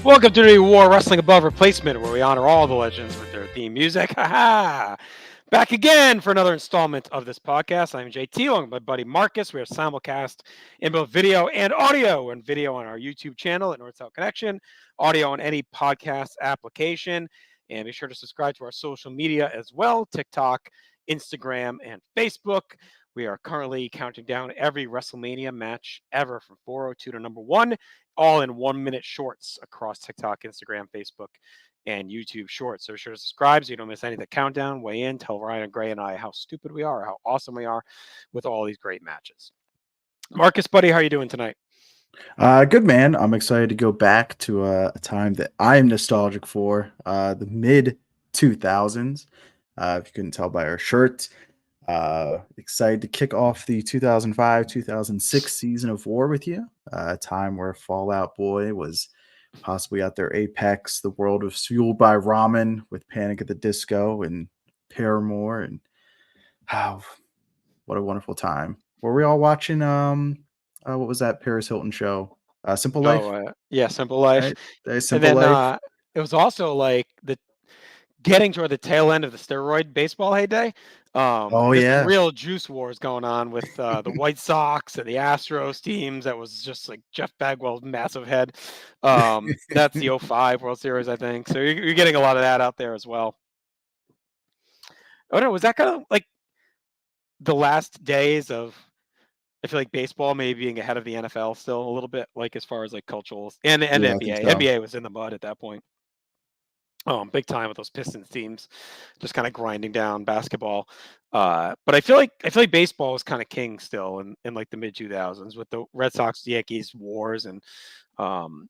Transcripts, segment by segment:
Welcome to the WAR Wrestling Above Replacement, where we honor all the legends with their theme music. Back again for another installment of this podcast. I'm JT, along with my buddy Marcus. We are simulcast in both video and audio, and video on our YouTube channel at North South Connection, audio on any podcast application. And be sure to subscribe to our social media as well, TikTok, Instagram, and Facebook. We are currently counting down every WrestleMania match ever from 402 to number 1, all in 1-minute shorts across TikTok, Instagram, Facebook, and YouTube shorts. So be sure to subscribe so you don't miss any of the countdown. Weigh in, tell Ryan and Gray and I how stupid we are, how awesome we are with all these great matches. Marcus, buddy, how are you doing tonight? Good, man. I'm excited to go back to a time that I'm nostalgic for, the mid 2000s. If you couldn't tell by our shirt, excited to kick off the 2005-2006 season of WAR with you. A time where Fallout Boy was possibly at their apex. The world was fueled by ramen with Panic at the Disco and Paramore, and what a wonderful time. Were we all watching? What was that Paris Hilton show? Simple Life. Yeah, Simple Life. Right? Simple Life. It was also like the getting toward the tail end of the steroid baseball heyday. Yeah. Real juice wars going on with the White Sox and the Astros teams. That was just like Jeff Bagwell's massive head. That's the 05 World Series, I think. So you're getting a lot of that out there as well. Oh no, was that kind of like the last days of, I feel like, baseball maybe being ahead of the NFL still a little bit, like as far as like cultural and Yeah, NBA. so. NBA was in the mud at that point. Big time with those Pistons teams, just kind of grinding down basketball. But I feel like baseball was kind of king still in like the mid 2000s with the Red Sox, Yankees wars, and teams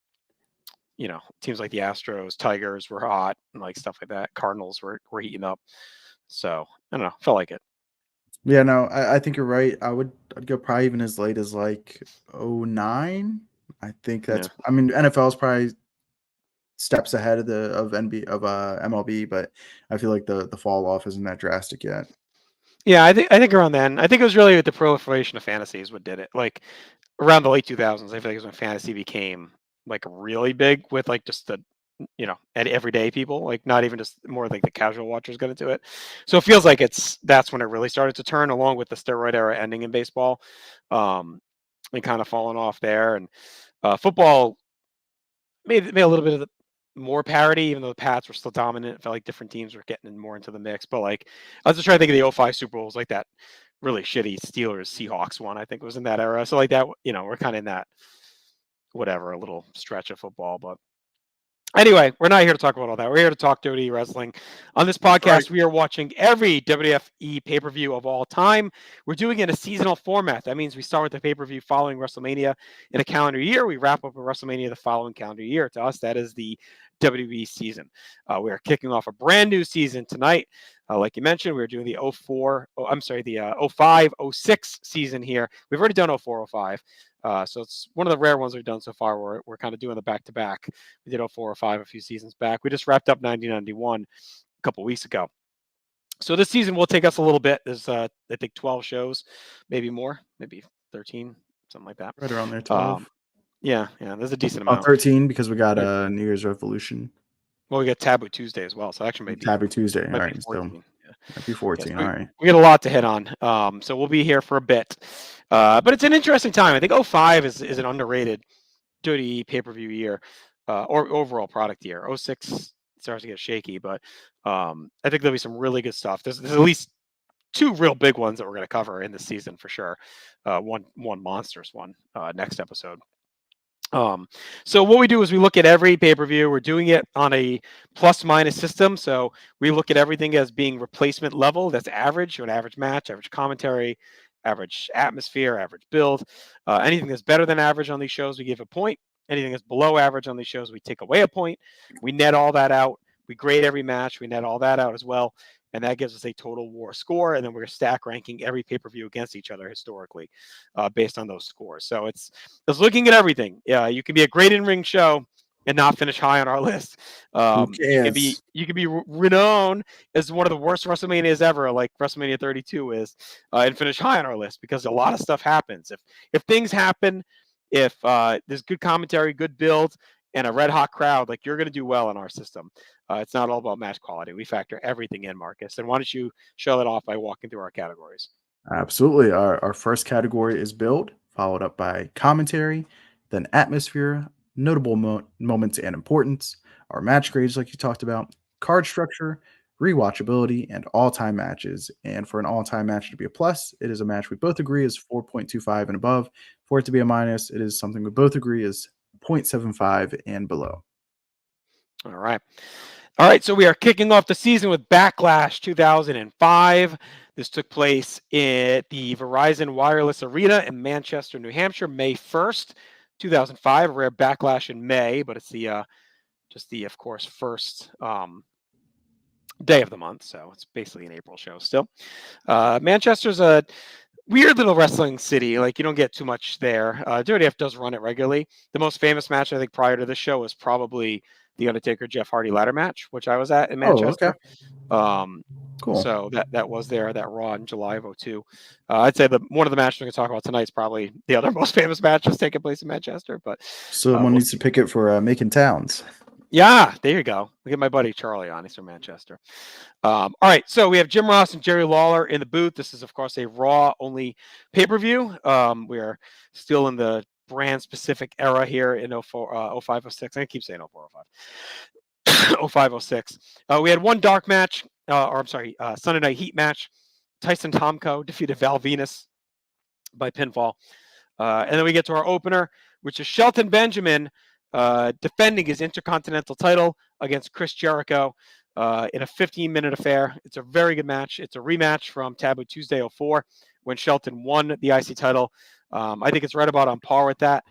like the Astros, Tigers were hot and like stuff like that. Cardinals were heating up. So I don't know, felt like it. Yeah, no, I think you're right. I'd go probably even as late as like 09. I think that's. Yeah. I mean, NFL is probably steps ahead of MLB, but I feel like the fall off isn't that drastic yet. Yeah, I think around then. I think it was really with the proliferation of fantasies what did it. Like around the late 2000s, I feel like it was when fantasy became like really big with like just the everyday people, like not even just more like the casual watchers got into it. So it feels like that's when it really started to turn, along with the steroid era ending in baseball, and kind of falling off there. And football made a little bit of more parity, even though the Pats were still dominant. It felt like different teams were getting more into the mix. But like, I was just trying to think of the 05 Super Bowls, like that really shitty Steelers Seahawks one, I think was in that era. So like that, we're kind of in that whatever, a little stretch of football. But anyway, we're not here to talk about all that. We're here to talk WWE wrestling. On this podcast, we are watching every WFE pay-per-view of all time. We're doing it in a seasonal format. That means we start with the pay-per-view following WrestleMania in a calendar year. We wrap up with WrestleMania the following calendar year. To us, that is the WWE season. We are kicking off a brand new season tonight. Like you mentioned, we're doing the 05-06 season here. We've already done 04-05. So it's one of the rare ones we've done so far. We're kind of doing the back-to-back. We did 04-05 a few seasons back. We just wrapped up 1991 a couple weeks ago. So this season will take us a little bit. There's, I think, 12 shows, maybe more, maybe 13, something like that. Right around there, 12. Yeah, there's a decent amount. 13 because we got New Year's Revolution. Well, we got Taboo Tuesday as well, so actually maybe Taboo Tuesday. All right, 14. so might be 14. All right, we got a lot to hit on. So we'll be here for a bit, but it's an interesting time. I think 05 is an underrated WWE pay-per-view year, or overall product year. 06 starts to get shaky, but I think there'll be some really good stuff. There's at least two real big ones that we're going to cover in this season for sure. One monstrous one next episode. So what we do is we look at every pay-per-view. We're doing it on a plus-minus system. So we look at everything as being replacement level. That's average, an average match, average commentary, average atmosphere, average build. Anything that's better than average on these shows, we give a point. Anything that's below average on these shows, we take away a point. We net all that out. We grade every match. We net all that out as well. And that gives us a total WAR score. And then we're stack ranking every pay-per-view against each other historically based on those scores. So it's looking at everything. Yeah, you can be a great in-ring show and not finish high on our list. You can be renowned as one of the worst WrestleManias ever, like WrestleMania 32 is, and finish high on our list because a lot of stuff happens. If things happen, if there's good commentary, good build, and a red hot crowd, like you're going to do well in our system. It's not all about match quality. We factor everything in, Marcus. And why don't you show that off by walking through our categories? Absolutely. Our first category is build, followed up by commentary, then atmosphere, notable moments and importance, our match grades, like you talked about, card structure, rewatchability, and all time matches. And for an all time match to be a plus, it is a match we both agree is 4.25 and above. For it to be a minus, it is something we both agree is 0.75 and below. All right. All right, so we are kicking off the season with Backlash 2005. This took place at the Verizon Wireless Arena in Manchester, New Hampshire, May 1st, 2005. Rare Backlash in May, but it's the just the, of course, first day of the month, so it's basically an April show still. Manchester's a weird little wrestling city. Like, you don't get too much there. WWF does run it regularly. The most famous match, I think, prior to this show was probably the Undertaker Jeff Hardy ladder match, which I was at in Oh, okay. Manchester. Um, Cool. so that was there, that Raw in July of 02. I'd say one of the matches we're going to talk about tonight is probably the other most famous match that's taking place in Manchester. But Someone we'll needs to see. pick it for making towns. Yeah, there you go. Look at my buddy Charlie on. He's from Manchester. All right, so we have Jim Ross and Jerry Lawler in the booth. This is, of course, a Raw-only pay-per-view. We are still in the brand-specific era here in 0506. I keep saying 0405. 0506. We had one dark match, Sunday Night Heat match. Tyson Tomko defeated Val Venus by pinfall. And then we get to our opener, which is Shelton Benjamin defending his Intercontinental title against Chris Jericho in a 15-minute affair. It's a very good match. It's a rematch from Taboo Tuesday 04 when Shelton won the IC title. I think it's right about on par with that.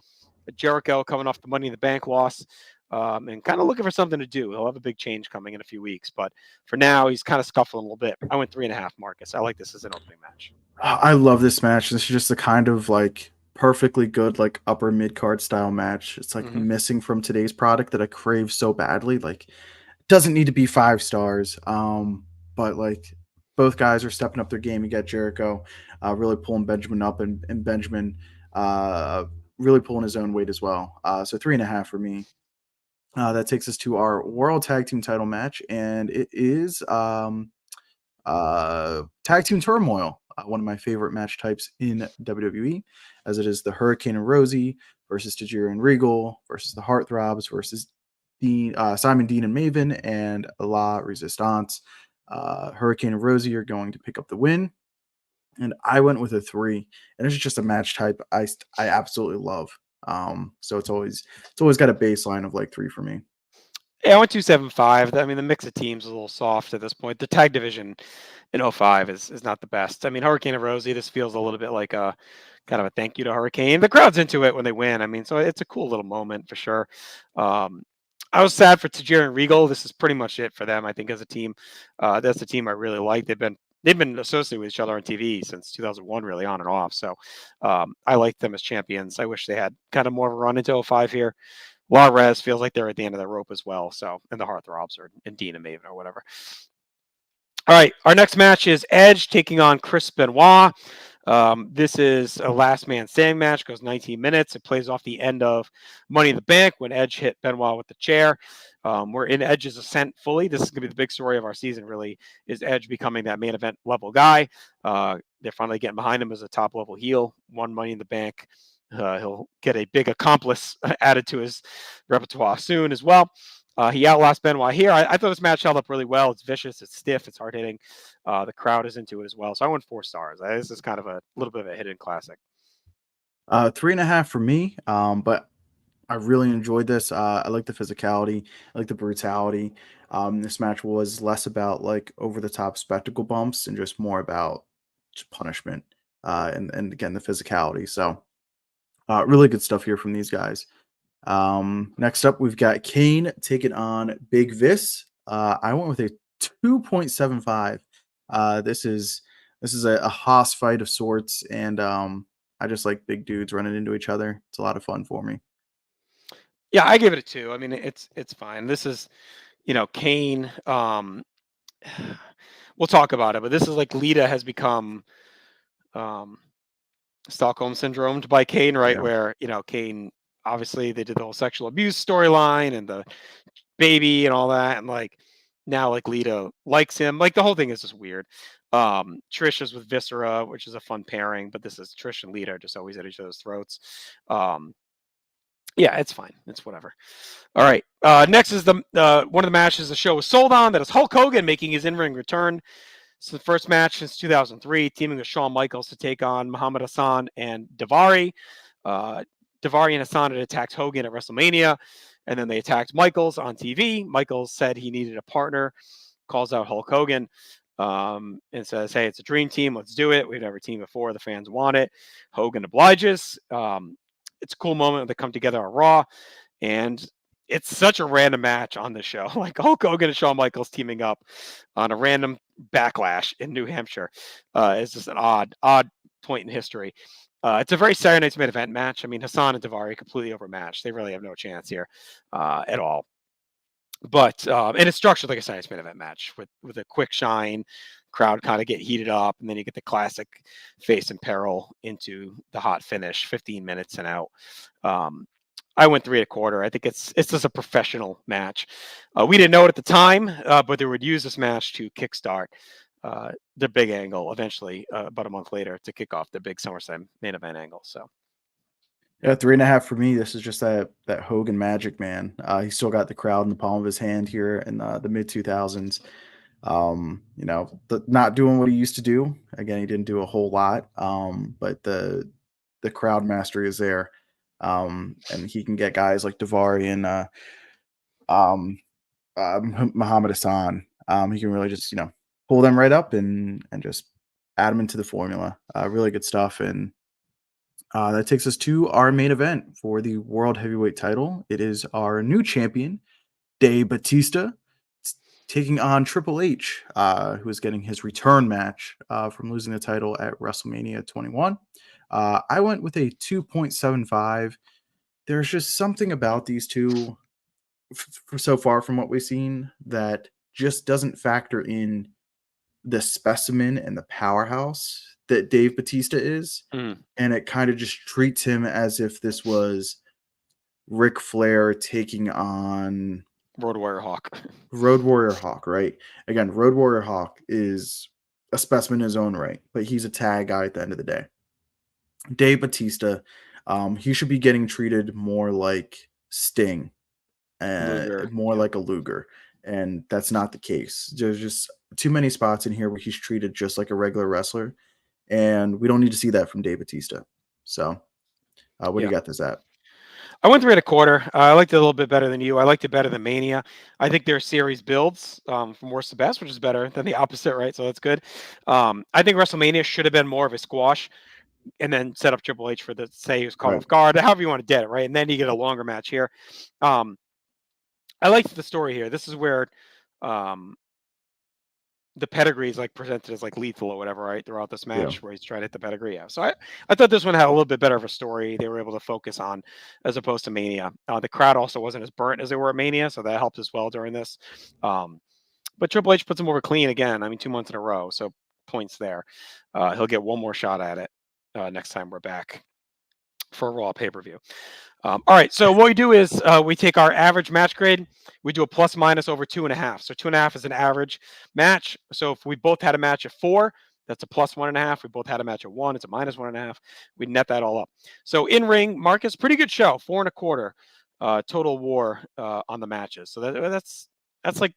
Jericho coming off the Money in the Bank loss and kind of looking for something to do. He'll have a big change coming in a few weeks. But for now, he's kind of scuffling a little bit. I went 3.5, Marcus. I like this as an opening match. I love this match. This is just the kind of like perfectly good, like upper mid card style match. It's like missing from today's product that I crave so badly. Like, it doesn't need to be 5 stars. But like both guys are stepping up their game. You got Jericho really pulling Benjamin up, and Benjamin really pulling his own weight as well. So 3.5 for me. That takes us to our World Tag Team title match, and it is Tag Team Turmoil, one of my favorite match types in WWE, as it is the Hurricane and Rosie versus Tajiri and Regal versus the Heartthrobs versus Simon, Dean, and Maven, and La Resistance. Hurricane and Rosie are going to pick up the win, and I went with a 3, and it's just a match type I absolutely love. So it's always got a baseline of like 3 for me. Yeah, I went 275. I mean, the mix of teams is a little soft at this point. The tag division in 05 is not the best. I mean, Hurricane and Rosie, this feels a little bit like a kind of a thank you to Hurricane. The crowd's into it when they win. I mean, so it's a cool little moment for sure. I was sad for Tajiri and Regal. This is pretty much it for them, I think, as a team. That's a team I really like. They've been associated with each other on TV since 2001, really on and off. So I like them as champions. I wish they had kind of more of a run into 05 here. La Res feels like they're at the end of their rope as well. So, and the Heartthrobs and Dean and Maven or whatever. All right, our next match is Edge taking on Chris Benoit. This is a last man standing match, goes 19 minutes. It plays off the end of Money in the Bank when Edge hit Benoit with the chair. We're in Edge's ascent fully. This is going to be the big story of our season, really, is Edge becoming that main event level guy. They're finally getting behind him as a top level heel. Won Money in the Bank. He'll get a big accomplice added to his repertoire soon as well. He outlasts Benoit here. I thought this match held up really well. It's vicious. It's stiff. It's hard hitting. The crowd is into it as well. So I went 4 stars. This is kind of a little bit of a hidden classic. 3.5 for me. But I really enjoyed this. I like the physicality. I like the brutality. This match was less about like over the top spectacle bumps and just more about just punishment. And again, the physicality. So really good stuff here from these guys. Next up, we've got Kane taking on Big Vis. I went with a 2.75. This is a Haas fight of sorts, and I just like big dudes running into each other. It's a lot of fun for me. Yeah, I give it a 2. I mean, it's fine. This is, Kane. We'll talk about it, but this is like Lita has become Stockholm syndromed by Kane, right? Yeah. Where Kane obviously they did the whole sexual abuse storyline and the baby and all that, and like now like Lita likes him. Like the whole thing is just weird. Trish is with Viscera, which is a fun pairing, but this is Trish and Lita are just always at each other's throats. Yeah, it's fine. It's whatever. All right. Next is the one of the matches the show was sold on. That is Hulk Hogan making his in-ring return. It's the first match since 2003, teaming with Shawn Michaels to take on Muhammad Hassan and Daivari. Daivari and Hassan had attacked Hogan at WrestleMania, and then they attacked Michaels on TV. Michaels said he needed a partner, calls out Hulk Hogan, and says, "Hey, it's a dream team. Let's do it. We've never teamed before. The fans want it." Hogan obliges. It's a cool moment when they come together on Raw, and it's such a random match on the show. Like Hulk Hogan and Shawn Michaels teaming up on a random Backlash in New Hampshire. It's just an odd point in history. It's a very Saturday Night's Main Event match. I mean, Hassan and Daivari completely overmatched. They really have no chance here at all. But and it's structured like a Saturday Night's Main Event match with a quick shine. Crowd kind of get heated up, and then you get the classic face in peril into the hot finish, 15 minutes and out. I went 3 1/4. I think it's just a professional match. We didn't know it at the time, but they would use this match to kickstart the big angle eventually, about a month later, to kick off the big SummerSlam main event angle. So Yeah, 3.5 for me. This is just that Hogan magic, man. He still got the crowd in the palm of his hand here in the mid 2000s. Not doing what he used to do. Again, he didn't do a whole lot, but the crowd mastery is there, and he can get guys like Daivari and Muhammad Hassan. He can really just pull them right up and just add them into the formula. Really good stuff, and that takes us to our main event for the World Heavyweight title. It is our new champion, Dave Batista, taking on Triple H, who is getting his return match from losing the title at WrestleMania 21. I went with a 2.75. There's just something about these two so far from what we've seen that just doesn't factor in the specimen and the powerhouse that Dave Batista is. And it kind of just treats him as if this was Ric Flair taking on Road Warrior Hawk. Road Warrior Hawk, right? Again, Road Warrior Hawk is a specimen in his own right, but he's a tag guy at the end of the day. Dave Batista, he should be getting treated more like Sting, more like a Luger, and that's not the case. There's just too many spots in here where he's treated just like a regular wrestler, and we don't need to see that from Dave Batista. So, what do you got this at? I went 3 1/4. I liked it a little bit better than you. I liked it better than Mania. I think their series builds from worst to best, which is better than the opposite, right? So that's good. I think WrestleMania should have been more of a squash, and then set up Triple H for the say he was caught off guard, however you want to get it, right? And then you get a longer match here. I liked the story here. This is where the pedigree is like presented as like lethal or whatever, right? Throughout this match where he's trying to hit the pedigree. Yeah. So I thought this one had a little bit better of a story they were able to focus on as opposed to Mania. The crowd also wasn't as burnt as they were at Mania, so that helped as well during this. But Triple H puts him over clean again. I mean, 2 months in a row. So points there. He'll get one more shot at it next time we're back for a Raw pay-per-view. All right, so what we do is we take our average match grade, we do a plus minus over 2.5. So 2.5 is an average match. So if we both had a match at 4, that's a plus 1.5. We both had a match at 1, it's a minus 1.5. We net that all up. So in ring, Marcus, pretty good show, 4 1/4 total WAR on the matches. So that's like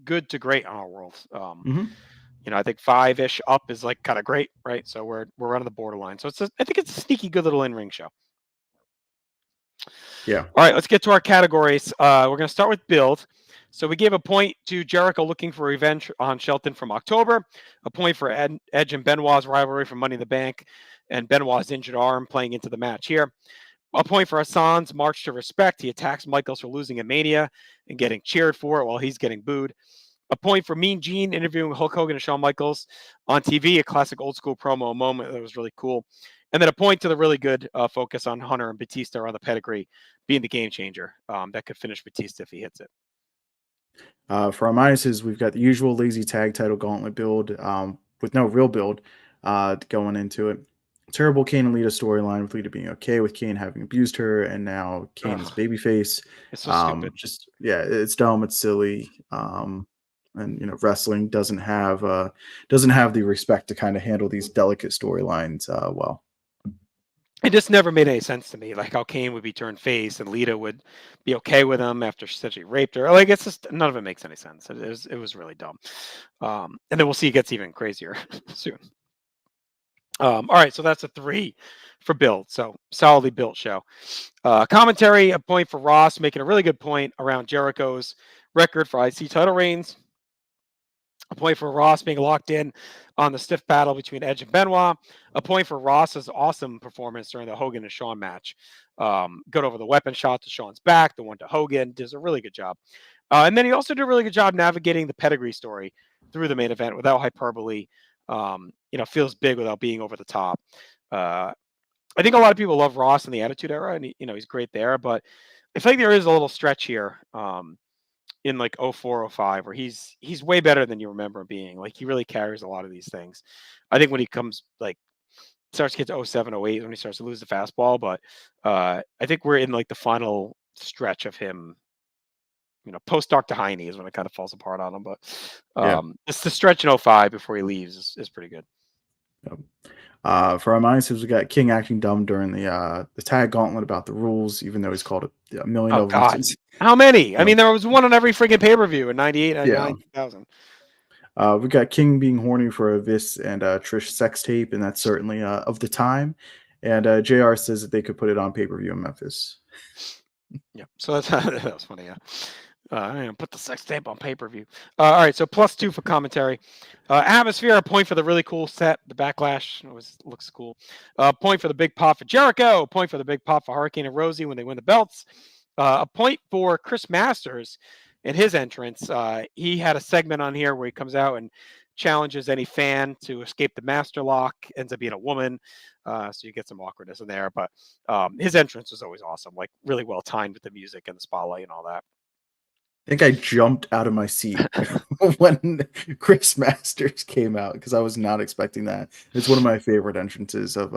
good to great on our world. I think 5-ish up is like kind of great, right? So we're right on the borderline. So I think it's a sneaky good little in-ring show. Yeah. All right, let's get to our categories. We're going to start with build. So we gave a point to Jericho looking for revenge on Shelton from October, a point for Edge and Benoit's rivalry from Money in the Bank, and Benoit's injured arm playing into the match here. A point for Hassan's march to respect. He attacks Michaels for losing at Mania and getting cheered for it while he's getting booed. A point for Mean Gene interviewing Hulk Hogan and Shawn Michaels on TV, a classic old school promo moment that was really cool. And then a point to the really good focus on Hunter and Batista on the pedigree being the game changer that could finish Batista if he hits it. For our minuses, we've got the usual lazy tag title gauntlet build with no real build going into it. terrible Kane and Lita storyline with Lita being okay with Kane having abused her, and now Kane is Ugh, babyface. it's so stupid. Just yeah, it's dumb, it's silly. And wrestling doesn't have the respect to kind of handle these delicate storylines well. It just never made any sense to me, like how Kane would be turned face and Lita would be okay with him after she said she raped her. Like it's just none of it makes any sense. It was really dumb. And then we'll see it gets even crazier soon. All right, so that's a 3 for build. So solidly built show. Commentary, a point for Ross, making a really good point around Jericho's record for IC title reigns. A point for Ross being locked in on the stiff battle between Edge and Benoit. A point for Ross's awesome performance during the Hogan and Shawn match. Got over the weapon shot to Shawn's back, the one to Hogan. Does a really good job. And then he also did a really good job navigating the pedigree story through the main event without hyperbole. Feels big without being over the top. I think a lot of people love Ross in the Attitude Era, and he's great there. But I feel like there is a little stretch here. In like 04, 05, where he's way better than you remember him being. Like he really carries a lot of these things. I think when he comes like starts to get to 07, 08, when he starts to lose the fastball, but I think we're in like the final stretch of him. Post Dr. Heine is when it kind of falls apart on him, but Yeah. it's the stretch in 05 before he leaves is pretty good. Yep. For our minuses, we got King acting dumb during the tag gauntlet about the rules, even though he's called a million Oh of them God, since. how many? I So, mean, there was one on every freaking pay per view in '98, yeah. '99, 2000. We got King being horny for a Vis and Trish sex tape, and that's certainly of the time. And JR says that they could put it on pay per view in Memphis. Yeah, so that's that was funny. Yeah. Put the sex tape on pay per view. All right, so +2 for commentary. Atmosphere, a point for the really cool set. The Backlash looks cool. Point for the big pop for Jericho. A point for the big pop for Hurricane and Rosie when they win the belts. A point for Chris Masters in his entrance. He had a segment on here where he comes out and challenges any fan to escape the master lock. Ends up being a woman, so you get some awkwardness in there. But his entrance was always awesome, like really well timed with the music and the spotlight and all that. I think I jumped out of my seat when Chris Masters came out because I was not expecting that. It's one of my favorite entrances of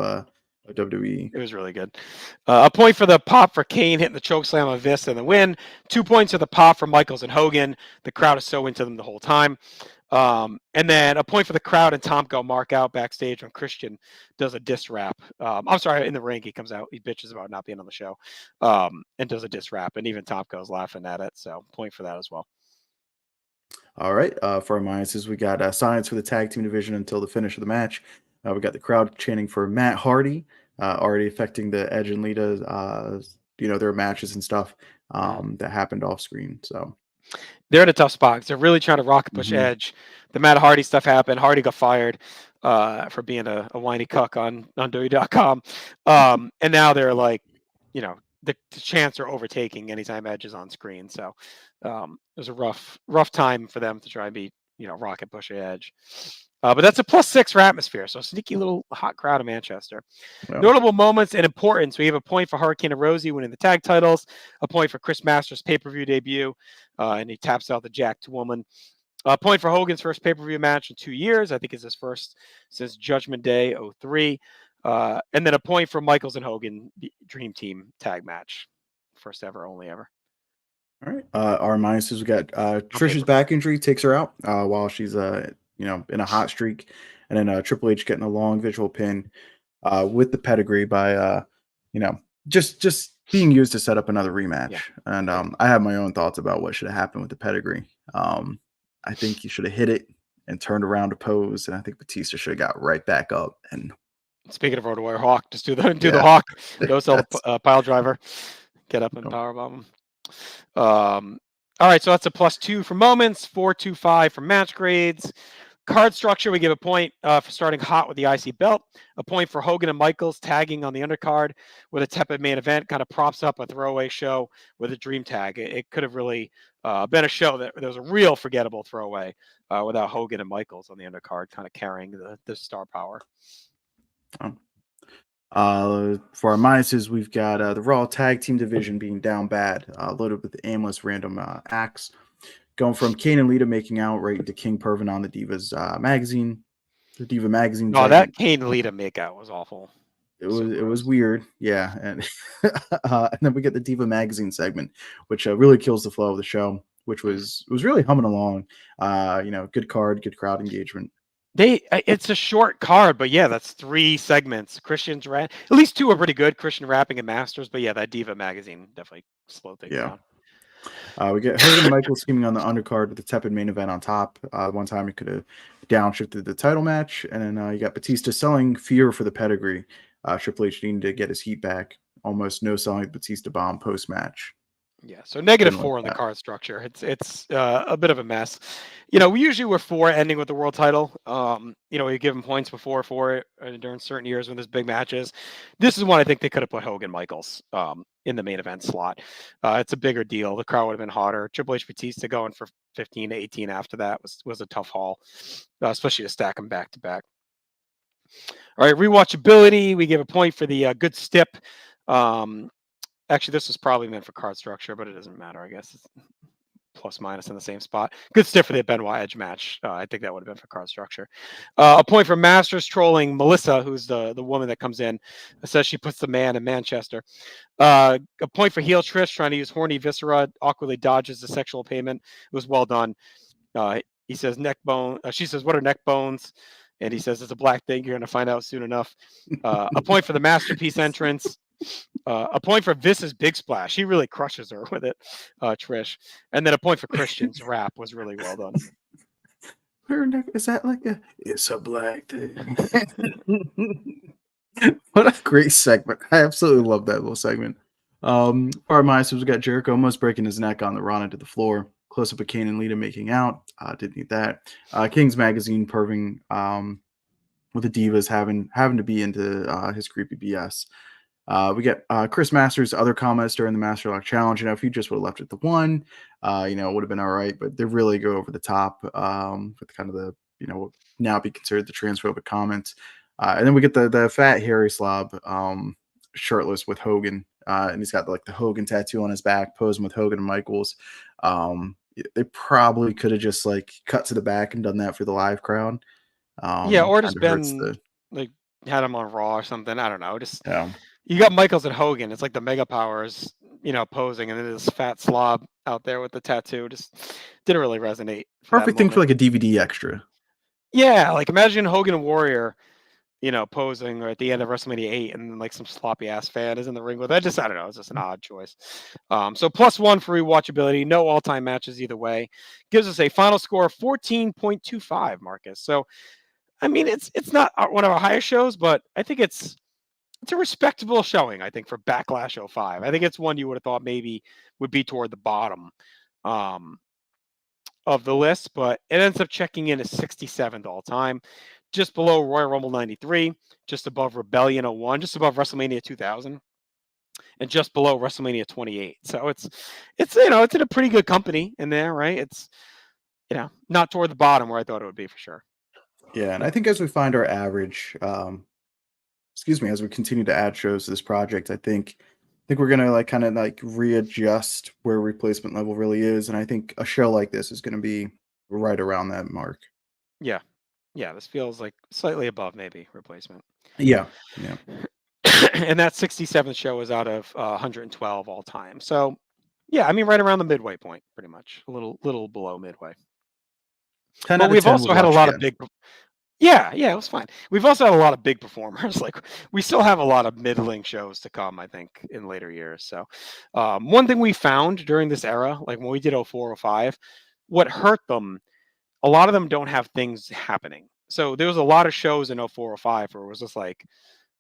WWE. It was really good. A point for the pop for Kane hitting the choke slam on Vis and the win. 2 points for the pop for Michaels and Hogan. The crowd is so into them the whole time. And then a point for the crowd and Tomko mark out backstage when Christian does a diss rap. I'm sorry, in the ring he comes out, he bitches about not being on the show, and does a diss rap, and even Tomko's laughing at it. So point for that as well. All right. For our minuses, we got science for the tag team division until the finish of the match. We got the crowd chanting for Matt Hardy, already affecting the Edge and Lita, their matches and stuff that happened off screen. So They're in a tough spot. They're really trying to rocket push mhm. Edge. The Matt Hardy stuff happened. Hardy got fired for being a whiny cuck on WWE.com. And now they're like, the chance are overtaking anytime Edge is on screen. So it was a rough time for them to try and beat, rocket push Edge. But that's a +6 for atmosphere. So sneaky little hot crowd in Manchester. Well, Notable moments and importance. We have a point for Hurricane and Rosie winning the tag titles, a point for Chris Masters' pay-per-view debut, and he taps out the jacked woman. A point for Hogan's first pay-per-view match in 2 years. I think it's his first since Judgment Day 03. And then a point for Michaels and Hogan Dream Team tag match. First ever, only ever. all right. Our minuses, we got Trish's paper. back injury takes her out while she's in a hot streak, and then Triple H getting a long visual pin with the pedigree by just being used to set up another rematch. Yeah. And I have my own thoughts about what should have happened with the pedigree. I think he should have hit it and turned around to pose, and I think Batista should have got right back up. And Speaking of RotoWire Hawk, just do the yeah, Hawk. Go sell that's the pile driver. Get up and powerbomb them. All right, so that's a +2 for moments, 4.25 for match grades. Card structure, we give a point for starting hot with the IC belt, a point for Hogan and Michaels tagging on the undercard with a tepid main event, kind of props up a throwaway show with a dream tag. It could have really been a show that there was a real forgettable throwaway without Hogan and Michaels on the undercard, kind of carrying the star power. For our minuses, we've got the Raw Tag Team division being down bad, loaded with aimless random acts, going from Kane and Lita making out right into King Pervin on the Divas magazine. the Diva Magazine No, segment. that Kane Lita makeout was awful. It was weird, yeah, and and then we get the Diva Magazine segment, which really kills the flow of the show, which was really humming along. Good card, good crowd engagement. It's a short card, but yeah, that's 3 segments. Christian's rap, at least 2 are pretty good. Christian rapping and Masters, but yeah, that Diva Magazine definitely slowed things Yeah. down. We get Hogan and Michaels teaming on the undercard with the tepid main event on top. One time he could have downshifted the title match, and then you got Batista selling Fear for the pedigree. Triple H needing to get his heat back. Almost no selling the Batista bomb post match. Yeah, so negative Didn't like 4 on the that. card structure. It's a bit of a mess. We usually were 4 ending with the world title. We give them points before for it during certain years when there's big matches. This is one I think they could have put Hogan Michaels in the main event slot. It's a bigger deal. The crowd would have been hotter. Triple H Batista going for 15 to 18 after that was a tough haul, especially to stack them back to back. All right, rewatchability. We give a point for the good stip. Actually, this was probably meant for card structure, but it doesn't matter. I guess it's plus minus in the same spot. Good stiff for the Benoit Edge match. I think that would have been for card structure. A point for Masters trolling Melissa, who's the woman that comes in, says she puts the man in Manchester. A point for heel Trish trying to use horny viscera, awkwardly dodges the sexual payment. It was well done. He says neck bone. She says, "What are neck bones?" And he says, "It's a black thing. You're going to find out soon enough." A point for the masterpiece entrance. A point for Vis's big splash. He really crushes her with it, Trish. And then a point for Christian's rap was really well done. Is that like it's a black thing? What a great segment. I absolutely love that little segment. Our Masters, we got Jericho almost breaking his neck on the run into the floor. Close up of Kane and Lita making out. Didn't need that. King's Magazine perving with the Divas having to be into his creepy BS. We get Chris Masters' other comments during the Master Lock Challenge. If you just would have left it to 1, it would have been all right. But they really go over the top with kind of the, now be considered the transphobic comments. And then we get the fat hairy slob shirtless with Hogan. And he's got like the Hogan tattoo on his back, posing with Hogan and Michaels. They probably could have just like cut to the back and done that for the live crowd. Yeah, or just been like had him on Raw or something. I don't know. Just yeah. You got Michaels and Hogan. It's like the Mega Powers, posing, and then this fat slob out there with the tattoo. Just didn't really resonate. Perfect thing for like a DVD extra. Yeah, like imagine Hogan and Warrior, posing at the end of WrestleMania 8, and then like some sloppy ass fan is in the ring with it. I don't know. It's just an odd choice. So +1 for rewatchability. No all-time matches either way. Gives us a final score of 14.25, Marcus. So, I mean, it's not one of our highest shows, but I think it's a respectable showing, I think, for Backlash 05. I think it's one you would have thought maybe would be toward the bottom of the list, but it ends up checking in as 67th all time, just below Royal Rumble 93, just above Rebellion 01, just above WrestleMania 2000, and just below WrestleMania 28. So it's it's in a pretty good company in there, right? It's not toward the bottom where I thought it would be for sure. Yeah, and I think as we find our average, as we continue to add shows to this project, I think we're gonna kind of readjust where replacement level really is, and I think a show like this is gonna be right around that mark. Yeah, this feels like slightly above maybe replacement. Yeah. And that 67th show is out of 112 all time. So, yeah, I mean, right around the midway point, pretty much, a little below midway. 10 But out of we've 10 also would had a watch lot of again. yeah, it was fine. We've also had a lot of big performers. Like we still have a lot of middling shows to come, I think, in later years. So, one thing we found during this era, like when we did 04, 05, what hurt them, a lot of them don't have things happening. So there was a lot of shows in 04, 05 where it was just like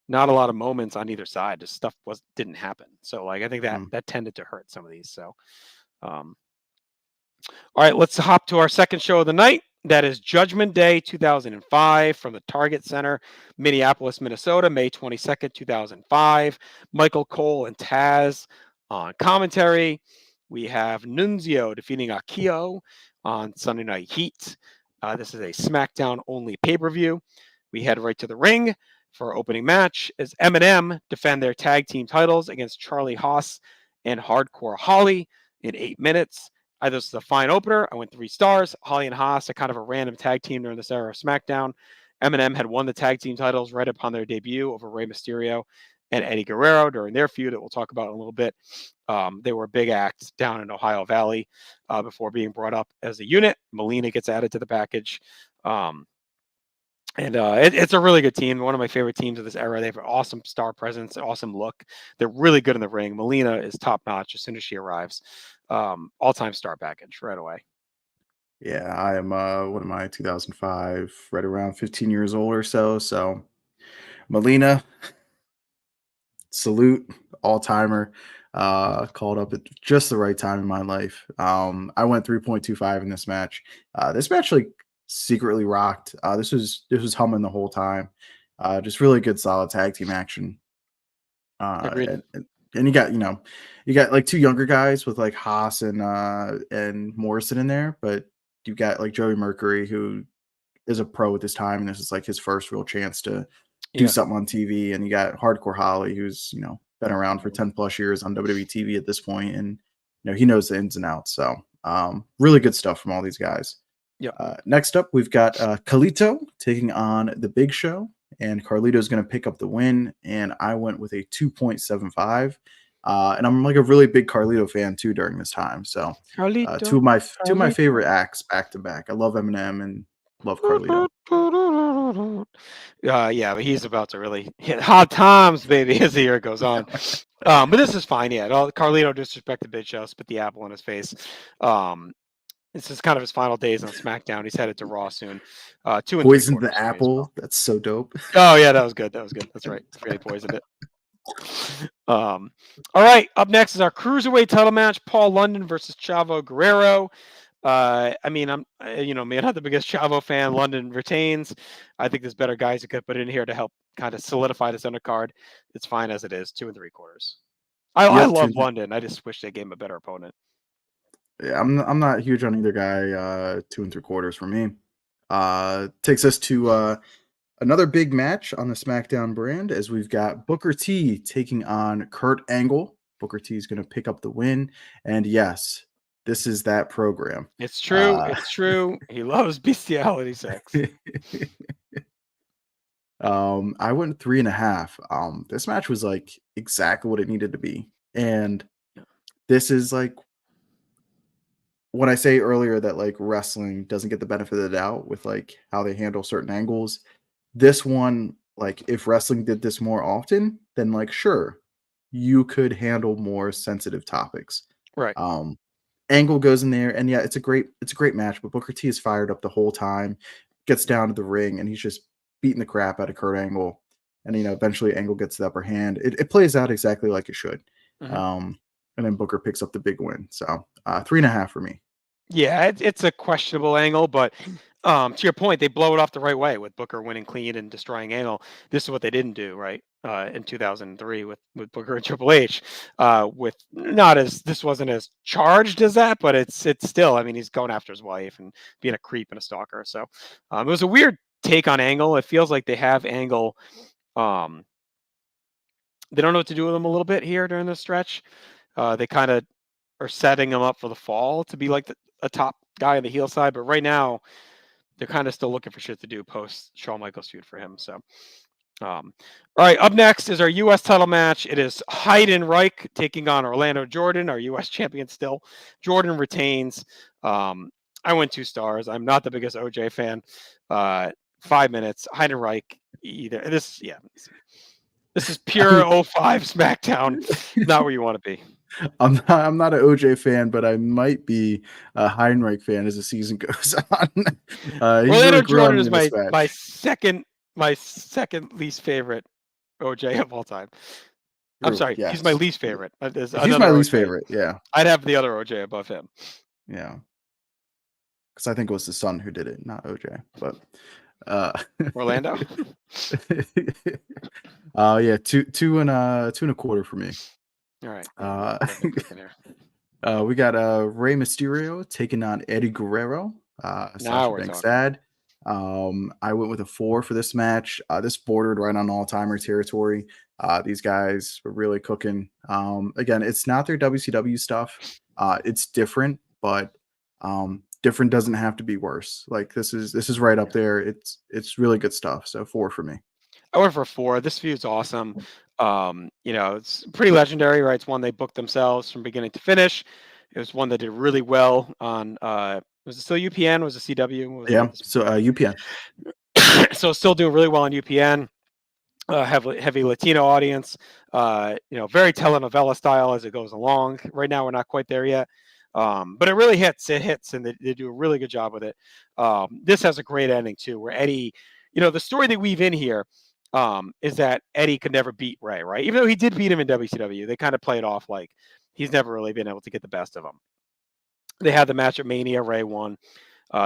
not a lot of moments on either side. Just stuff didn't happen. So like I think that tended to hurt some of these. So, all right, let's hop to our second show of the night. That is Judgment Day 2005 from the Target Center, Minneapolis, Minnesota, May 22nd, 2005. Michael Cole and Taz on commentary. We have Nunzio defeating Akio on Sunday Night Heat. This is a SmackDown only pay-per-view. We head right to the ring for our opening match as Eminem defend their tag team titles against Charlie Haas and Hardcore Holly in 8 minutes. This is a fine opener. I went 3 stars. Holly and Haas are kind of a random tag team during this era of SmackDown. Eminem had won the tag team titles right upon their debut over Rey Mysterio and Eddie Guerrero during their feud that we'll talk about in a little bit. They were a big act down in Ohio Valley before being brought up as a unit. Melina gets added to the package. It's a really good team. One of my favorite teams of this era. They have an awesome star presence, awesome look. They're really good in the ring. Melina is top notch as soon as she arrives. All-time star package right away. Yeah, I am what am I, 2005, right around 15 years old or so. So Melina, salute, all-timer, called up at just the right time in my life. I went 3.25 in this match. This match like secretly rocked. This was humming the whole time. Just really good solid tag team action. Agreed. And you got, you got like two younger guys with like Haas and Morrison in there, but you got like Joey Mercury, who is a pro at this time, and this is like his first real chance to do something on TV. And you got Hardcore Holly, who's been around for 10 plus years on WWE TV at this point, and he knows the ins and outs. So really good stuff from all these guys. Yeah. Next up, we've got Carlito taking on the Big Show, and Carlito's going to pick up the win. And I went with a 2.75. And I'm like a really big Carlito fan too during this time. So two of my favorite acts back to back. I love Eminem and love Carlito. Yeah, but he's about to really hit hot times, baby, as the year goes on. But this is fine. Yeah, Carlito disrespected Big Show, spit the apple in his face. This is kind of his final days on SmackDown. He's headed to Raw soon. 2 and Poisoned the apple. Well. That's so dope. Oh yeah, that was good. That's right. I forgot he poisoned it. All right. Up next is our cruiserweight title match: Paul London versus Chavo Guerrero. I'm not the biggest Chavo fan. London retains. I think there's better guys that could put in here to help kind of solidify this undercard. It's fine as it is. 2 3/4. I love London. I just wish they gave him a better opponent. Yeah, I'm not huge on either guy. 2 3/4 for me. Takes us to another big match on the SmackDown brand, as we've got Booker T taking on Kurt Angle. Booker T is going to pick up the win, and yes, this is that program. It's true. It's true. He loves bestiality sex. I went 3.5. This match was like exactly what it needed to be, and this is like when I say earlier that like wrestling doesn't get the benefit of the doubt with like how they handle certain angles. This one, like if wrestling did this more often, then like sure, you could handle more sensitive topics. Right. Angle goes in there, and yeah, it's a great match, but Booker T is fired up the whole time, gets down to the ring, and he's just beating the crap out of Kurt Angle. And eventually Angle gets the upper hand. It plays out exactly like it should. Mm-hmm. And then Booker picks up the big win. So 3.5 for me. Yeah, it's a questionable angle, but to your point, they blow it off the right way with Booker winning clean and destroying Angle. This is what they didn't do, right? In 2003 with Booker and Triple H, this wasn't as charged as that, but it's still. I mean, he's going after his wife and being a creep and a stalker. So it was a weird take on Angle. It feels like they have Angle. They don't know what to do with him a little bit here during this stretch. They kind of are setting him up for the fall to be like a top guy on the heel side, but right now they're kind of still looking for shit to do post Shawn Michaels feud for him. So, all right, up next is our U.S. title match. It is Heidenreich taking on Orlando Jordan, our U.S. champion still. Jordan retains. I went 2 stars. I'm not the biggest OJ fan. 5 minutes. Heidenreich either. This is pure 05 SmackDown. Not where you want to be. I'm not an OJ fan, but I might be a Heinrich fan as the season goes on. Orlando Jordan is my second least favorite OJ of all time. I'm sorry, yes. He's my least favorite. He's my least favorite. Yeah, I'd have the other OJ above him. Yeah, because I think it was the son who did it, not OJ. But Orlando. Yeah, 2.25 for me. All right. We got Rey Mysterio taking on Eddie Guerrero. Now we're talking. I went with a 4 for this match. This bordered right on all-timer territory. These guys were really cooking. Again, it's not their WCW stuff. It's different, but different doesn't have to be worse. Like this is right up there. It's really good stuff. So 4 for me. I went for 4. This feud's awesome. It's pretty legendary, right? It's one they booked themselves from beginning to finish. It was one that did really well on was it still UPN? Was it CW? What was it Yeah. at this So UPN. so still doing really well on UPN. Heavy Latino audience. Very telenovela style as it goes along. Right now, we're not quite there yet, but it really hits. It hits, and they do a really good job with it. This has a great ending too, where Eddie, the story they weave in here is that Eddie could never beat Ray, right? Even though he did beat him in WCW, they kind of play it off like he's never really been able to get the best of him. They had the match at Mania. Ray won.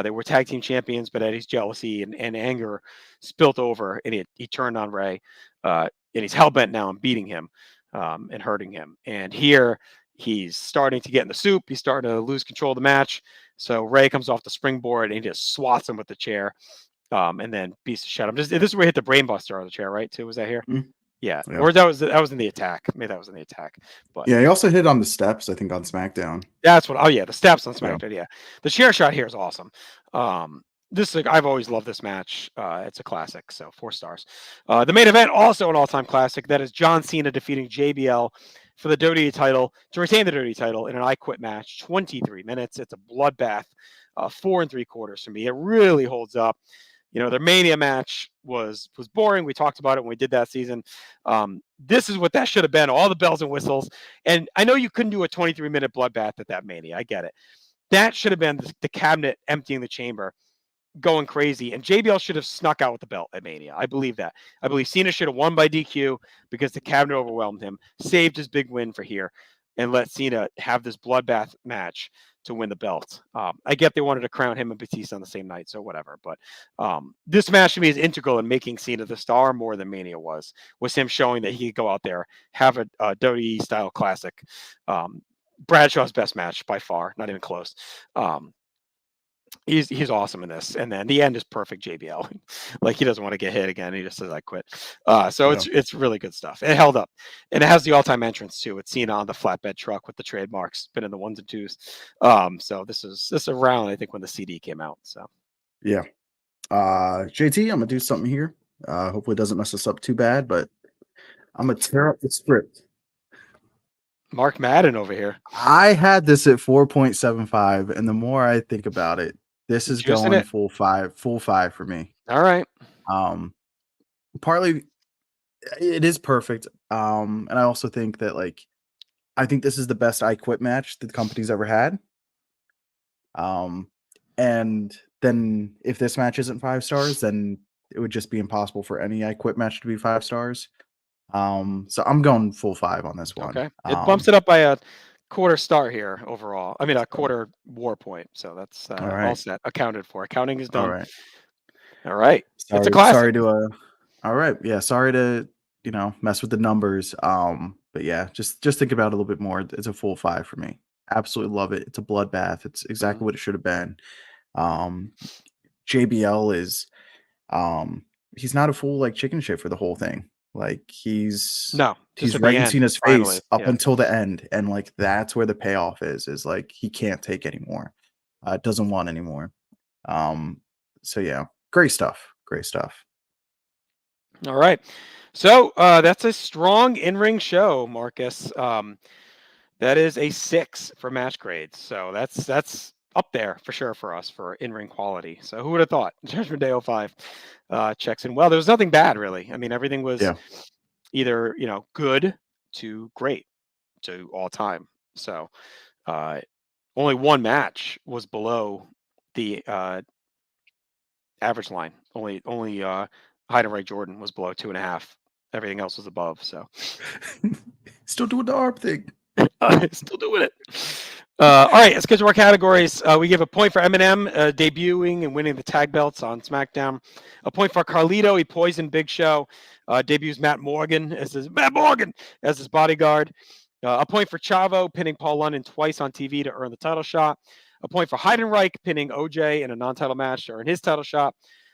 They were tag team champions, but Eddie's jealousy and anger spilt over, and he turned on Ray, and he's hell bent now on beating him and hurting him. And here he's starting to get in the soup. He's starting to lose control of the match. So Ray comes off the springboard and he just swats him with the chair, and then beats the shit out of him. This is where he hit the brainbuster on the chair, right? Too was that here? Mhm. Yeah, Yeah. or that was in the attack. Maybe that was in the attack, but Yeah, he also hit on the steps, I think, on SmackDown. that's what. Oh yeah, the steps on Yeah. SmackDown. Yeah, the chair shot here is awesome. I've always loved this match. It's a classic, so 4 stars. The main event, also an all-time classic. That is John Cena defeating JBL for the WWE title to retain the WWE title in an I Quit match. 23 minutes. It's a bloodbath. 4 3/4 for me. It really holds up. Their Mania match was boring. We talked about it when we did that season. This is what that should have been. All the bells and whistles. And I know you couldn't do a 23-minute bloodbath at that Mania. I get it. That should have been the cabinet emptying the chamber, going crazy. And JBL should have snuck out with the belt at Mania. I believe that. I believe Cena should have won by DQ because the cabinet overwhelmed him, saved his big win for here, and let Cena have this bloodbath match to win the belt. I get they wanted to crown him and Batista on the same night, so whatever. But this match to me is integral in making Cena the star more than Mania was him showing that he could go out there, have a WWE style classic. Bradshaw's best match by far, not even close. He's awesome in this, and then the end is perfect. JBL, like he doesn't want to get hit again. He just says, "I quit." So it's really good stuff. It held up, and it has the all-time entrance too. It's Cena on the flatbed truck with the trademarks, been in the 1s and 2s. So this is around, I think, when the CD came out. So Yeah. JT, I'm gonna do something here. Hopefully it doesn't mess us up too bad, but I'm gonna tear up the script. Mark Madden over here. I had this at 4.75, and the more I think about it, this is Juicing going it. full five for me. All right. Partly it is perfect. And I also think that I think this is the best I Quit match the company's ever had. And then if this match isn't 5 stars, then it would just be impossible for any I Quit match to be 5 stars. So I'm going full 5 on this one. Okay. It bumps it up by a quarter star here overall. I mean, a quarter war point. So that's all right. all set, accounted for. Accounting is done. All right. All right. Sorry, it's a classic. All right. Yeah. Sorry to, mess with the numbers. But yeah, just think about it a little bit more. It's a full 5 for me. Absolutely love it. It's a bloodbath. It's exactly what it should have been. JBL is, he's not a full chicken shit for the whole thing. He's right in Cena's face up until the end, and that's where the payoff is he can't take anymore, doesn't want anymore. So yeah, great stuff. All right, so that's a strong in-ring show, Marcus. That is a 6 for match grades, so that's up there for sure for us for in-ring quality. So who would have thought? Judgment Day 05 checks in well. There was nothing bad really. I mean, everything was either good to great to all time. So only one match was below the average line. Only Hyde and Ray Jordan was below 2.5. Everything else was above. So still doing the arm thing. Still doing it. All right, let's get to our categories. We give a point for Eminem debuting and winning the tag belts on SmackDown. A point for Carlito. He poisoned Big Show. Debuts Matt Morgan as his bodyguard. A point for Chavo pinning Paul London twice on TV to earn the title shot. A point for Heidenreich pinning OJ in a non-title match to earn his title shot.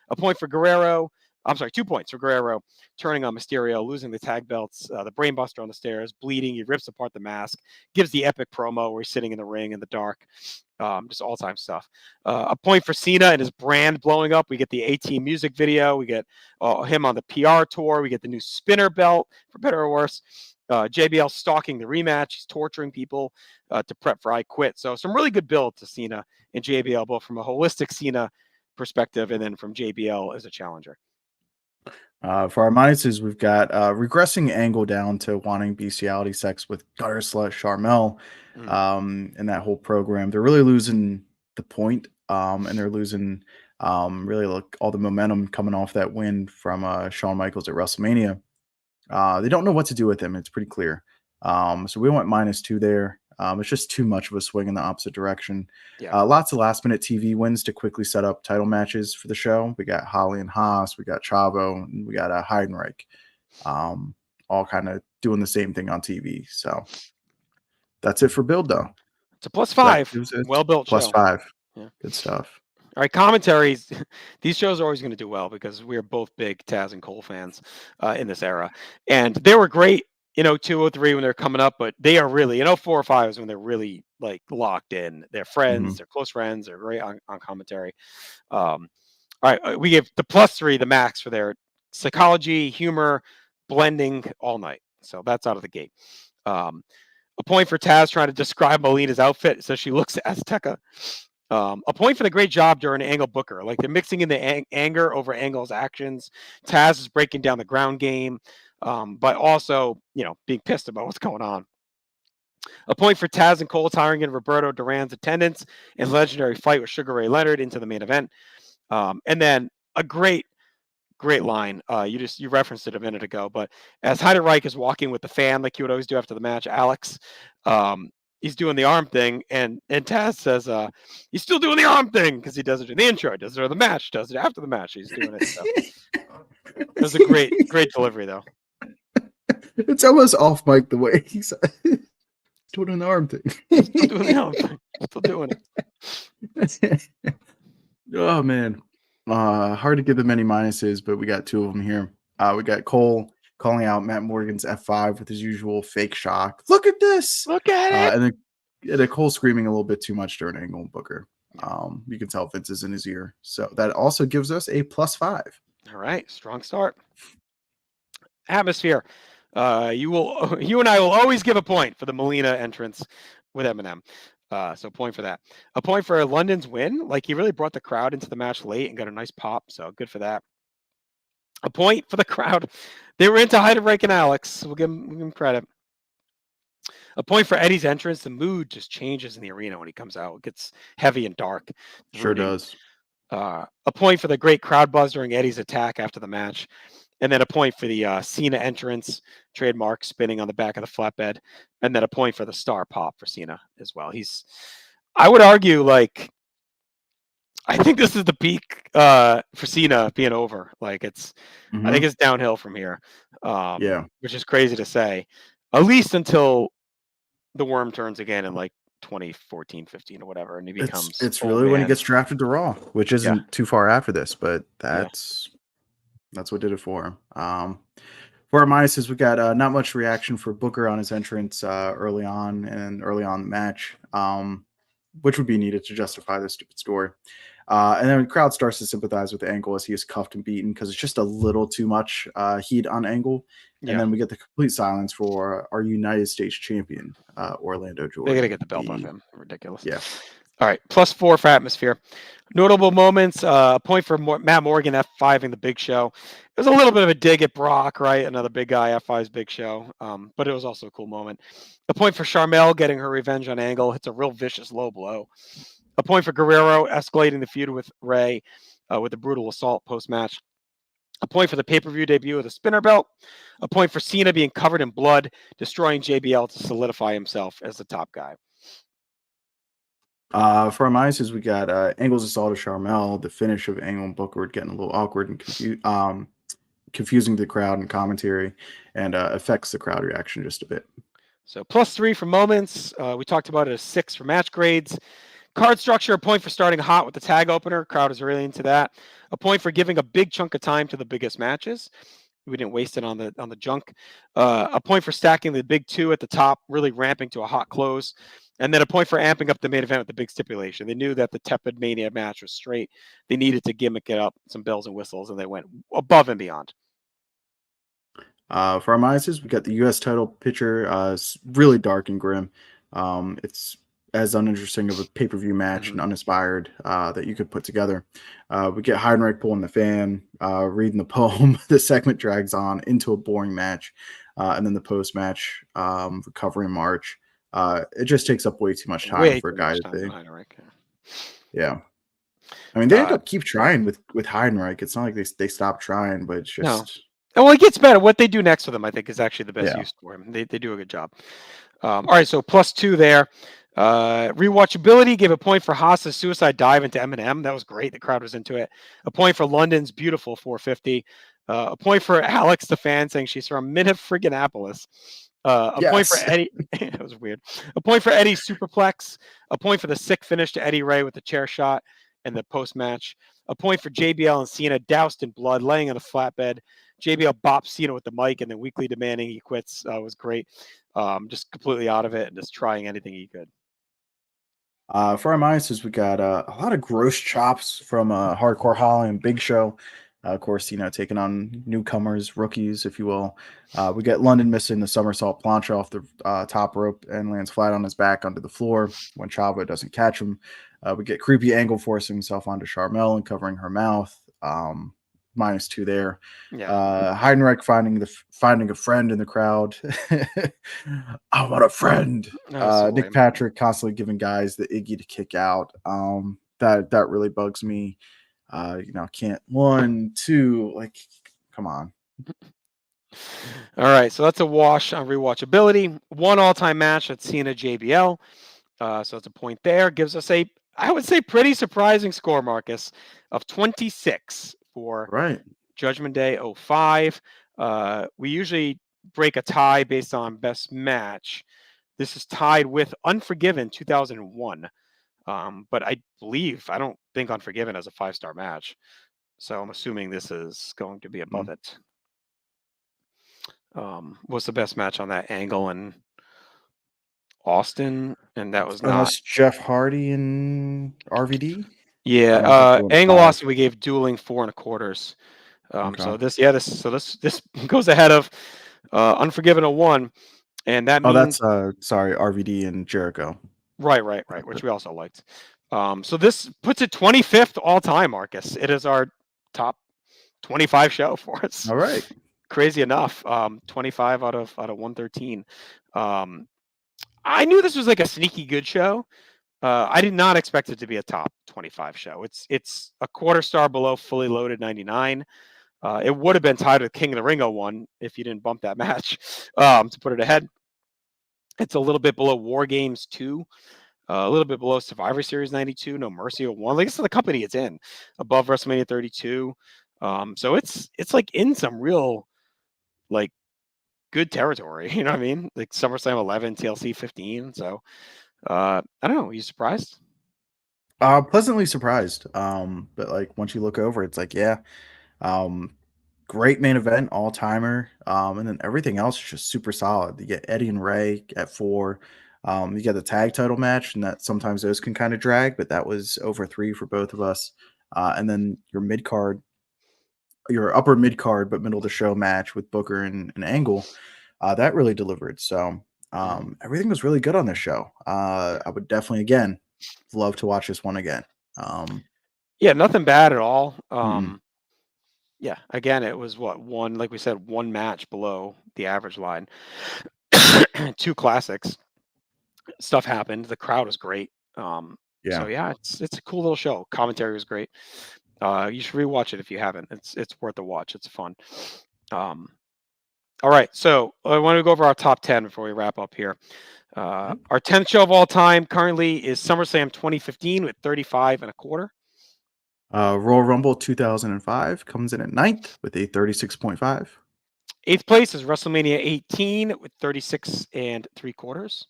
A point for Guerrero I'm sorry, 2 points for Guerrero, turning on Mysterio, losing the tag belts, the brainbuster on the stairs, bleeding. He rips apart the mask, gives the epic promo where he's sitting in the ring in the dark. Just all time stuff. A point for Cena and his brand blowing up. We get the A-Team music video. We get him on the PR tour. We get the new spinner belt, for better or worse. JBL stalking the rematch. He's torturing people to prep for I Quit. So some really good build to Cena and JBL, both from a holistic Cena perspective and then from JBL as a challenger. For our minuses, we've got regressing Angle down to wanting bestiality sex with Gutter Slut Charmel in that whole program. They're really losing the point, and they're losing really all the momentum coming off that win from Shawn Michaels at WrestleMania. They don't know what to do with him. It's pretty clear. So we went -2 there. It's just too much of a swing in the opposite direction. Yeah. Lots of last minute TV wins to quickly set up title matches for the show. We got Holly and Haas, we got Chavo, and we got Heidenreich, all kind of doing the same thing on TV. So that's it for build, though. It's a +5. Well built show. +5. Yeah. Good stuff. All right, commentaries. These shows are always going to do well because we are both big Taz and Cole fans in this era, and they were great. 203 when they're coming up, but they are really, 405 is when they're really like locked in. They're friends, they're close friends, they're great on commentary. All right, we give the +3 the max for their psychology, humor, blending all night. So that's out of the gate. A point for Taz trying to describe Melina's outfit, so she looks Azteca. A point for the great job during Angle Booker. Like they're mixing in the anger over Angle's actions. Taz is breaking down the ground game. But also, being pissed about what's going on. A point for Taz and Cole tiring in Roberto Duran's attendance in legendary fight with Sugar Ray Leonard into the main event. And then a great line. You referenced it a minute ago, but as Heidenreich is walking with the fan, like you would always do after the match, Alex, he's doing the arm thing, and Taz says he's still doing the arm thing because he does it in the intro, does it during the match, does it after the match. He's doing it. So. It was a great delivery, though. It's almost off mic the way he's still doing the arm thing. Still doing the arm thing. Still doing it. Oh man, hard to give them any minuses, but we got 2 of them here. We got Cole calling out Matt Morgan's F5 with his usual fake shock. Look at this. Look at it. And then Cole screaming a little bit too much during Angle and Booker. You can tell Vince is in his ear. So that also gives us a +5. All right, strong start. Atmosphere. You and I will always give a point for the Melina entrance with Eminem. So point for that. A point for London's win. Like he really brought the crowd into the match late and got a nice pop. So good for that. A point for the crowd. They were into Heidenreich and Alex. We'll give him credit. A point for Eddie's entrance. The mood just changes in the arena when he comes out. It gets heavy and dark. Sure does. A point for the great crowd buzz during Eddie's attack after the match. And then a point for the Cena entrance, trademark spinning on the back of the flatbed. And then a point for the star pop for Cena as well. I would argue, I think this is the peak for Cena being over. I think it's downhill from here. Which is crazy to say, at least until the worm turns again in 2014, 15 or whatever. And he becomes, it's really when he gets drafted to Raw, which isn't too far after this, but that's what did it for him. For our minuses, we got not much reaction for Booker on his entrance early on in the match, which would be needed to justify this stupid story. And then the crowd starts to sympathize with Angle as he is cuffed and beaten because it's just a little too much heat on Angle. And then we get the complete silence for our United States champion, Orlando Jordan. They got to get the belt off him. Ridiculous. Yeah. All right, +4 for atmosphere. Notable moments, a point for Matt Morgan F5ing the Big Show. It was a little bit of a dig at Brock, right? Another big guy, F5's Big Show. But it was also a cool moment. A point for Charmel getting her revenge on Angle. It's a real vicious low blow. A point for Guerrero escalating the feud with Ray with the brutal assault post-match. A point for the pay-per-view debut of the spinner belt. A point for Cena being covered in blood, destroying JBL to solidify himself as the top guy. For our minuses, we got Angle's assault of Charmel, the finish of Angle and Booker getting a little awkward and confusing the crowd and commentary, and affects the crowd reaction just a bit. So +3 for moments. We talked about it as 6 for match grades. Card structure, a point for starting hot with the tag opener. Crowd is really into that. A point for giving a big chunk of time to the biggest matches. We didn't waste it on the junk. A point for stacking the big two at the top, really ramping to a hot close. And then a point for amping up the main event with the big stipulation. They knew that the tepid Mania match was straight. They needed to gimmick it up, some bells and whistles, and they went above and beyond. For our minuses, we got the U.S. title picture. It's really dark and grim. It's as uninteresting of a pay-per-view match and uninspired that you could put together. We get Heidenreich pulling the fan, reading the poem. The segment drags on into a boring match. And then the post-match recovery march. It just takes up way too much time for a guy that they... Yeah. I mean, they end up keep trying with Heidenreich. It's not like they stop trying, but it's just... No. Well, it gets better. What they do next with him, I think, is actually the best use for him. They do a good job. All right, so +2 there. Rewatchability, gave a point for Haas's suicide dive into Eminem. That was great. The crowd was into it. A point for London's beautiful 450. A point for Alex, the fan, saying she's from Minneapolis. Point for Eddie. That was weird. A point for Eddie's superplex. A point for the sick finish to Eddie Ray with the chair shot and the post-match. A point for JBL and Cena doused in blood, laying on a flatbed. JBL bops Cena with the mic and then weakly demanding he quits. Was great. Just completely out of it and just trying anything he could. For our minuses, we got a lot of gross chops from Hardcore Holly and Big Show. Of course, taking on newcomers, rookies, if you will. We get London missing the somersault plancha off the top rope and lands flat on his back onto the floor when Chavo doesn't catch him. We get Creepy Angle forcing himself onto Charmel and covering her mouth. -2 there. Heidenreich finding a friend in the crowd. I want a friend. Nick Patrick constantly giving guys the Iggy to kick out. That really bugs me. Can't 1, 2, like, come on. All right, so that's a wash on rewatchability. One all-time match at Cena JBL. So that's a point there. Gives us I would say, pretty surprising score, Marcus, of 26 for Judgment Day 05. We usually break a tie based on best match. This is tied with Unforgiven 2001. But I don't think Unforgiven has a 5-star match. So I'm assuming this is going to be above it. What's the best match on that? Angle and Austin, and that was unless Jeff Hardy and RVD. Yeah, Angle Austin we gave dueling 4 1/4. So this goes ahead of Unforgiven 01, and that means that's RVD and Jericho. Right, which we also liked. So this puts it 25th all time, Marcus. It is our top 25 show for us. All right. Crazy enough. 25 out of 113. I knew this was like a sneaky good show. I did not expect it to be a top 25 show. It's a 1/4 star below Fully Loaded 99. It would have been tied with King of the Ring 01 if you didn't bump that match to put it ahead. It's a little bit below War Games 2. A little bit below Survivor Series 92, No Mercy 01. Like, this is the company it's in. Above WrestleMania 32. So it's like in some real like good territory. You know what I mean? Like SummerSlam 11, TLC 15. So I don't know. Are you surprised? Pleasantly surprised. But like once you look over, it's like, great main event, all timer. And then everything else is just super solid. You get Eddie and Ray at 4. You get the tag title match, and that sometimes those can kind of drag, but that was over 3 for both of us. And then your upper mid card, but middle of the show match with Booker and Angle, that really delivered. So everything was really good on this show. I would definitely, again, love to watch this one again. Nothing bad at all. Yeah, again, it was like we said, one match below the average line. 2 classics. Stuff happened. The crowd was great. So it's a cool little show. Commentary was great. You should rewatch it if you haven't. It's worth a watch. It's fun. All right, so I want to go over our top 10 before we wrap up here. Our 10th show of all time currently is SummerSlam 2015 with 35 1/4. Royal Rumble 2005 comes in at 9th with a 36.5. 8th place is WrestleMania 18 with 36 3/4.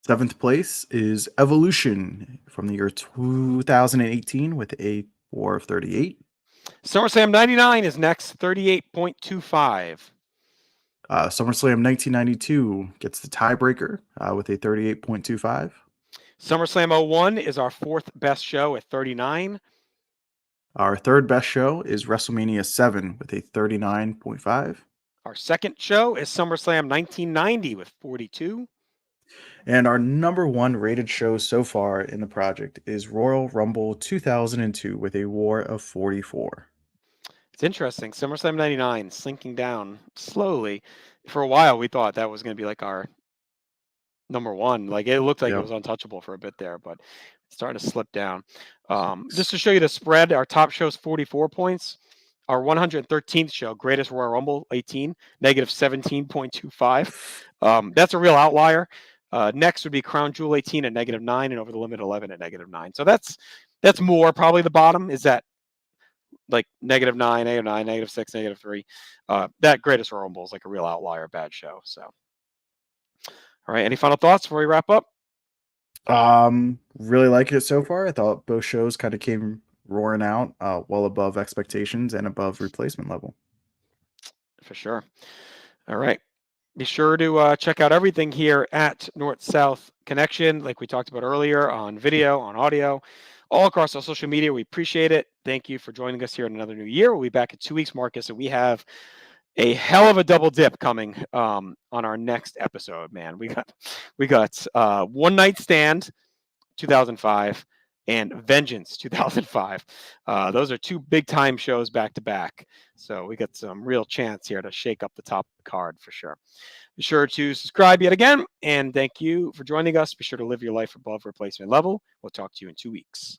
Seventh place is Evolution from the year 2018 with a WAR of 38. SummerSlam 99 is next, 38.25. SummerSlam 1992 gets the tiebreaker with a 38.25. SummerSlam 01 is our fourth best show at 39. Our third best show is WrestleMania 7 with a 39.5. Our second show is SummerSlam 1990 with 42. And our number one rated show so far in the project is Royal Rumble 2002 with a WAR of 44. It's interesting. SummerSlam 99 slinking down slowly. For a while, we thought that was going to be like our number one. Like it looked like it was untouchable for a bit there, but it's starting to slip down. Just to show you the spread, our top show is 44 points. Our 113th show, Greatest Royal Rumble 18, negative 17.25. That's a real outlier. Next would be Crown Jewel 18 at negative 9 and Over the Limit 11 at negative 9. So that's more probably the bottom is that like negative 9, negative 6, negative 3. That Greatest Royal Rumble is like a real outlier, bad show. So, all right. Any final thoughts before we wrap up? Really like it so far. I thought both shows kind of came roaring out well above expectations and above replacement level. For sure. All right. Be sure to check out everything here at North-South Connection, like we talked about earlier, on video, on audio, all across our social media. We appreciate it. Thank you for joining us here in another new year. We'll be back in 2 weeks, Marcus, and we have a hell of a double dip coming on our next episode, man. We got One Night Stand 2005 and Vengeance 2005. Those are two big time shows back to back. So we got some real chance here to shake up the top of the card for sure. Be sure to subscribe yet again. And thank you for joining us. Be sure to live your life above replacement level. We'll talk to you in 2 weeks.